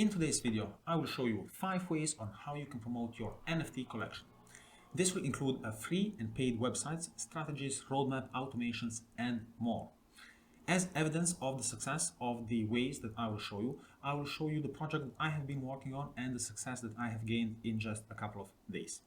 In today's video, I will show you 5 ways on how you can promote your NFT collection. This will include a free and paid websites, strategies, roadmap, automations, and more. As evidence of the success of the ways that I will show you the project that I have been working on and the success that I have gained in just a couple of days.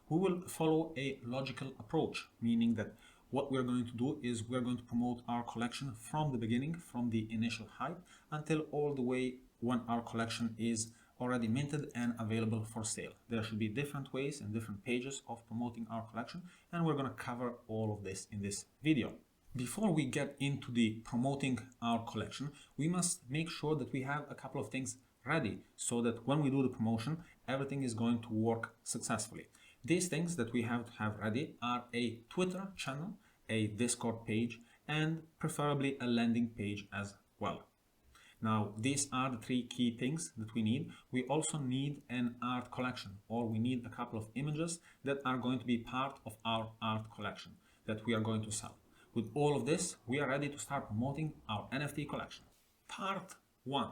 We will follow a logical approach, meaning that what we're going to do is we're going to promote our collection from the beginning, from the initial hype, until all the way when our collection is already minted and available for sale. There should be different ways and different pages of promoting our collection, and we're going to cover all of this in this video. Before we get into the promoting our collection, we must make sure that we have a couple of things ready so that when we do the promotion, everything is going to work successfully. These things that we have to have ready are a Twitter channel, a Discord page, and preferably a landing page as well. Now, these are the 3 key things that we need. We also need an art collection, or we need a couple of images that are going to be part of our art collection that we are going to sell. With all of this, we are ready to start promoting our NFT collection. Part 1.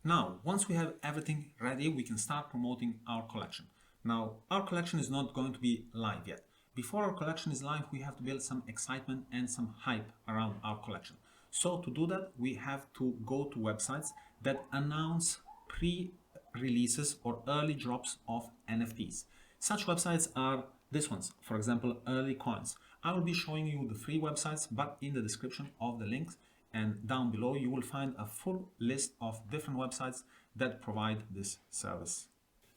Now, once we have everything ready, we can start promoting our collection. Now, our collection is not going to be live yet. Before our collection is live, we have to build some excitement and some hype around our collection. So to do that, we have to go to websites that announce pre-releases or early drops of NFTs. Such websites are these ones, for example, Early Coins. I will be showing you the free websites, but in the description of the links and down below, you will find a full list of different websites that provide this service.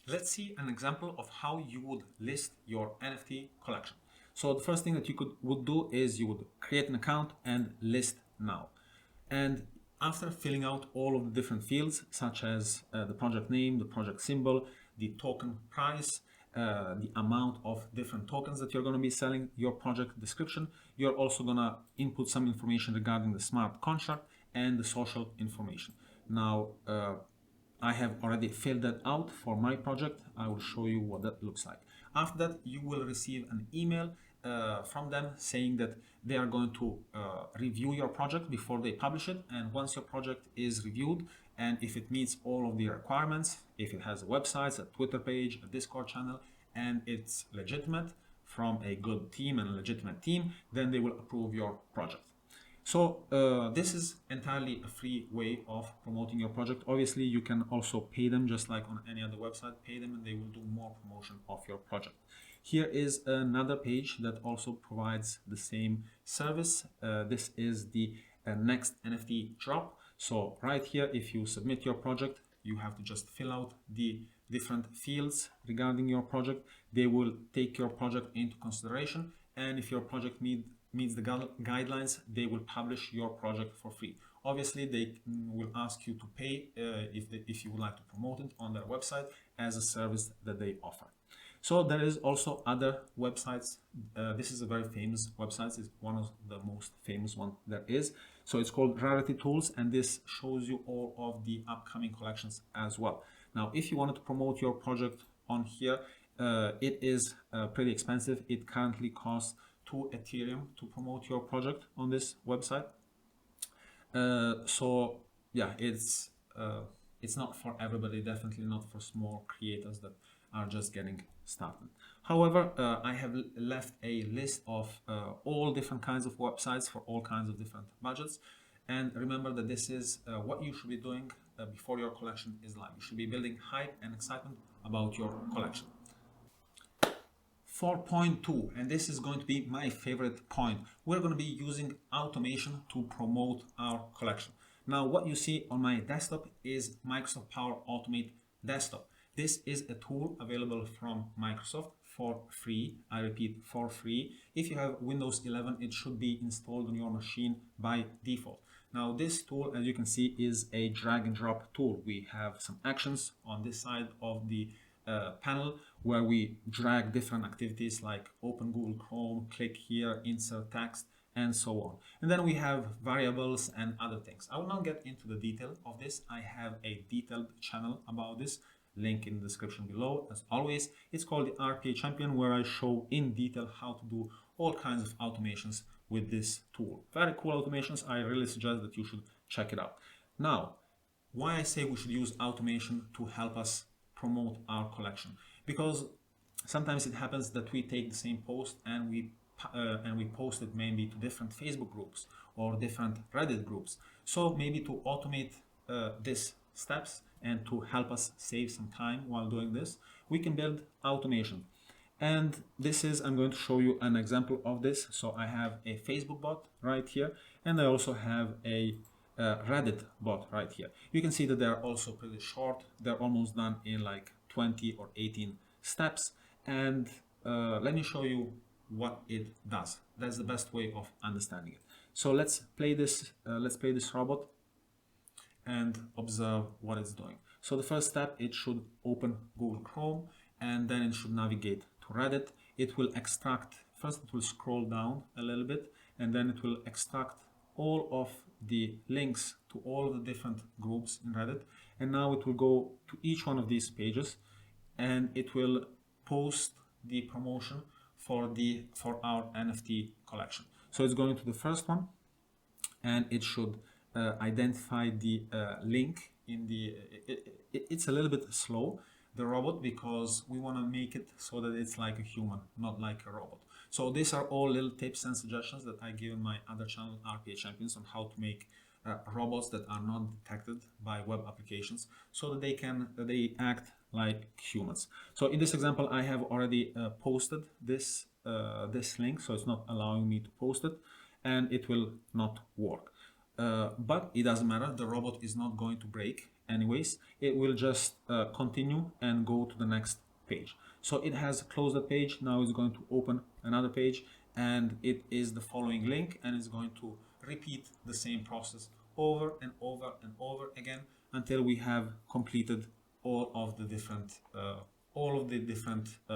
Let's see an example of how you would list your NFT collection. So the first thing that you would do is you would create an account and list now. And after filling out all of the different fields, such as the project name, the project symbol, the token price, the amount of different tokens that you're going to be selling, your project description, you're also going to input some information regarding the smart contract and the social information. Now, I have already filled that out for my project. I will show you what that looks like. After that, you will receive an email from them saying that they are going to review your project before they publish it. And once your project is reviewed, and if it meets all of the requirements, if it has a website, a Twitter page, a Discord channel, and it's legitimate from a good team and a legitimate team, then they will approve your project. So this is entirely a free way of promoting your project. Obviously, you can also pay them just like on any other website, pay them and they will do more promotion of your project. Here is another page that also provides the same service. This is the next NFT drop. So right here, if you submit your project, you have to just fill out the different fields regarding your project. They will take your project into consideration, and if your project meets the guidelines, they will publish your project for free. Obviously, they will ask you to pay if you would like to promote it on their website as a service that they offer. So there is also other websites. This is a very famous website. It's one of the most famous one there is. So it's called Rarity Tools, and this shows you all of the upcoming collections as well. Now, if you wanted to promote your project on here, it is pretty expensive. It currently costs 2 Ethereum to promote your project on this website. So yeah, it's not for everybody, definitely not for small creators that are just getting started. However, I have left a list of all different kinds of websites for all kinds of different budgets. And remember that this is what you should be doing before your collection is live. You should be building hype and excitement about your collection. 4.2, and this is going to be my favorite point. We're going to be using automation to promote our collection. Now, what you see on my desktop is Microsoft Power Automate Desktop. This is a tool available from Microsoft for free. I repeat, for free. If you have Windows 11, it should be installed on your machine by default. Now, this tool, as you can see, is a drag and drop tool. We have some actions on this side of the panel where we drag different activities like open Google Chrome, click here, insert text, and so on. And then we have variables and other things. I will not get into the detail of this. I have a detailed channel about this, link in the description below. As always, it's called the RPA Champion, where I show in detail how to do all kinds of automations with this tool. Very cool automations. I really suggest that you should check it out. Now, why I say we should use automation to help us promote our collection. Because sometimes it happens that we take the same post and we post it maybe to different Facebook groups or different Reddit groups. So maybe to automate these steps and to help us save some time while doing this, we can build automation. And this is, I'm going to show you an example of this. So I have a Facebook bot right here, and I also have a Reddit bot right here. You can see that they're also pretty short. They're almost done in like 20 or 18 steps. And let me show you what it does. That's the best way of understanding it. So let's play this robot and observe what it's doing. So the first step, it should open Google Chrome, and then it should navigate to Reddit. It will extract, first it will scroll down a little bit, and then it will extract all of the links to all of the different groups in Reddit. And now it will go to each one of these pages, and it will post the promotion for our NFT collection. So it's going to the first one, and it should identify the link in the it's a little bit slow, the robot, because we want to make it so that it's like a human, not like a robot. So these are all little tips and suggestions that I give in my other channel, RPA Champions, on how to make robots that are not detected by web applications, so that they act like humans. So in this example, I have already posted this link, so it's not allowing me to post it, and it will not work. But it doesn't matter, the robot is not going to break anyways. It will just continue and go to the next page. So it has closed the page. Now it's going to open another page, and it is the following link, and it's going to repeat the same process over and over and over again until we have completed all of the different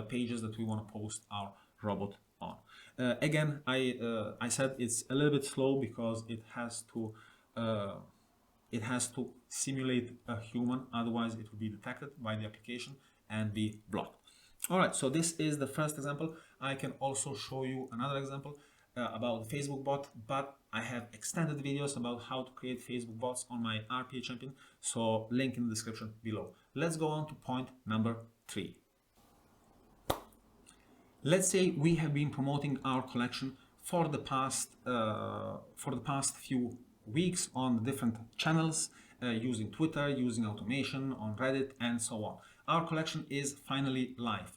pages that we want to post our robot on. Again, I said it's a little bit slow because it has to simulate a human, otherwise it will be detected by the application and be blocked. All right, so this is the first example. I can also show you another example about the Facebook bot, but I have extended videos about how to create Facebook bots on my RPA Champion, so link in the description below. Let's go on to point number 3. Let's say we have been promoting our collection for the past few weeks on different channels, using Twitter, using automation, on Reddit, and so on. Our collection is finally live.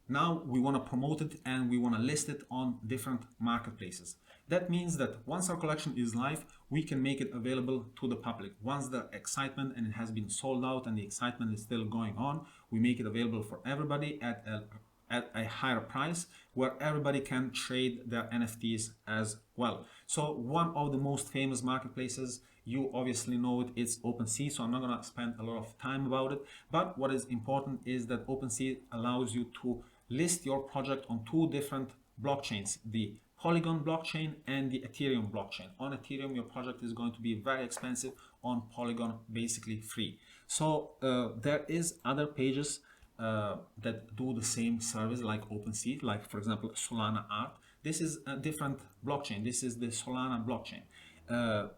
Now we want to promote it and we want to list it on different marketplaces. That means that once our collection is live, we can make it available to the public. Once the excitement and it has been sold out and the excitement is still going on, we make it available for everybody at a higher price, where everybody can trade their NFTs as well. So one of the most famous marketplaces, you obviously know it, it's OpenSea, so I'm not going to spend a lot of time about it. But what is important is that OpenSea allows you to list your project on 2 different blockchains, the Polygon blockchain and the Ethereum blockchain. On Ethereum, your project is going to be very expensive. On Polygon, basically free. So there is other pages that do the same service like OpenSea, like for example Solana Art. This is a different blockchain. This is the Solana blockchain.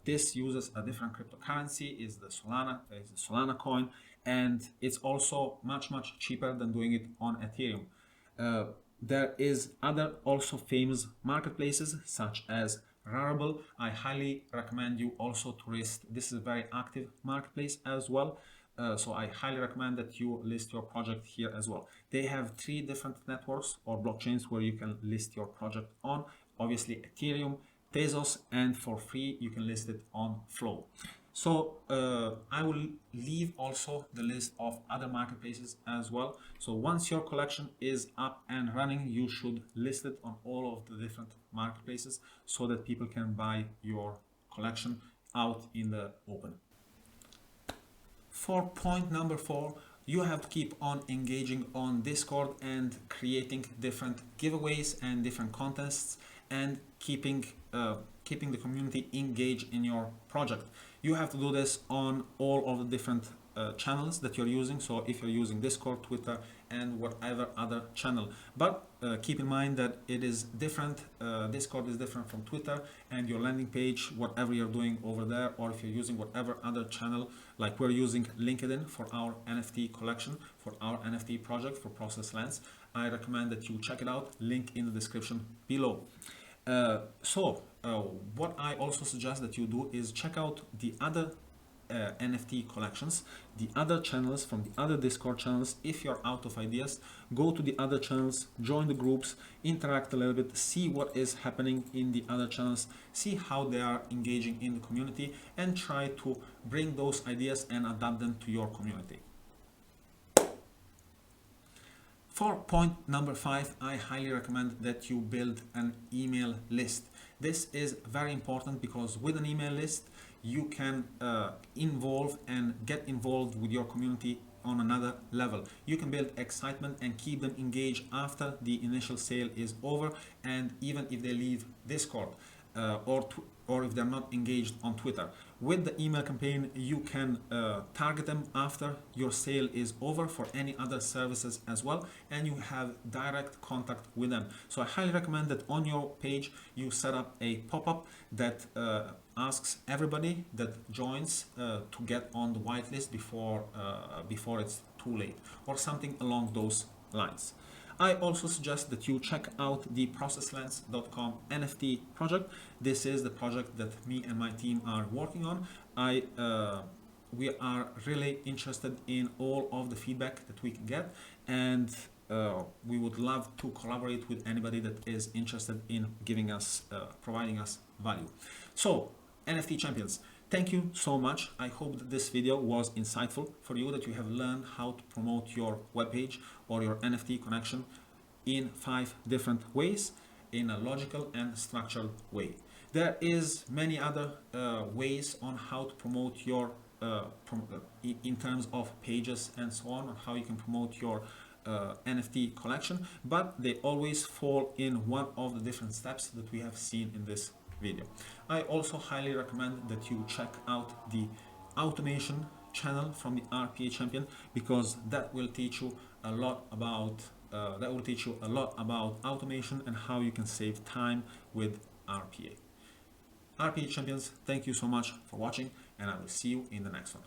This uses a different cryptocurrency, is the Solana coin, and it's also much cheaper than doing it on Ethereum. There is other also famous marketplaces such as Rarible. I highly recommend you also to list. This is a very active marketplace as well. So I highly recommend that you list your project here as well. They have 3 different networks or blockchains where you can list your project on. Obviously Ethereum, Tezos, and for free you can list it on Flow. So I will leave also the list of other marketplaces as well. So once your collection is up and running, you should list it on all of the different marketplaces so that people can buy your collection out in the open. For point number 4, you have to keep on engaging on Discord and creating different giveaways and different contests, and keeping keeping the community engaged in your project. You have to do this on all of the different channels that you're using. So if you're using Discord, Twitter, and whatever other channel, but keep in mind that it is different. Discord is different from Twitter, and your landing page, whatever you're doing over there, or if you're using whatever other channel, like we're using LinkedIn for our NFT collection, for our NFT project for ProcessLenz, I recommend that you check it out. Link in the description below. What I also suggest that you do is check out the other NFT collections, the other channels from the other Discord channels. If you're out of ideas, go to the other channels, join the groups, interact a little bit, see what is happening in the other channels, see how they are engaging in the community, and try to bring those ideas and adapt them to your community. For point number 5, I highly recommend that you build an email list. This is very important because with an email list, you can involve and get involved with your community on another level. You can build excitement and keep them engaged after the initial sale is over, and even if they leave Discord or if they're not engaged on Twitter. With the email campaign, you can target them after your sale is over for any other services as well, and you have direct contact with them. So I highly recommend that on your page you set up a pop-up that asks everybody that joins to get on the whitelist before it's too late, or something along those lines. I also suggest that you check out the ProcessLenz.com NFT project. This is the project that me and my team are working on. We are really interested in all of the feedback that we can get, and we would love to collaborate with anybody that is interested in providing us value. So, NFT champions, thank you so much. I hope that this video was insightful for you, that you have learned how to promote your webpage or your NFT connection in 5 different ways, in a logical and structured way. There is many other ways on how to promote your in terms of pages and so on how you can promote your NFT collection, but they always fall in one of the different steps that we have seen in this video. I also highly recommend that you check out the automation channel from the RPA champion, because that will teach you a lot about automation and how you can save time with RPA. RPA champions, thank you so much for watching, and I will see you in the next one.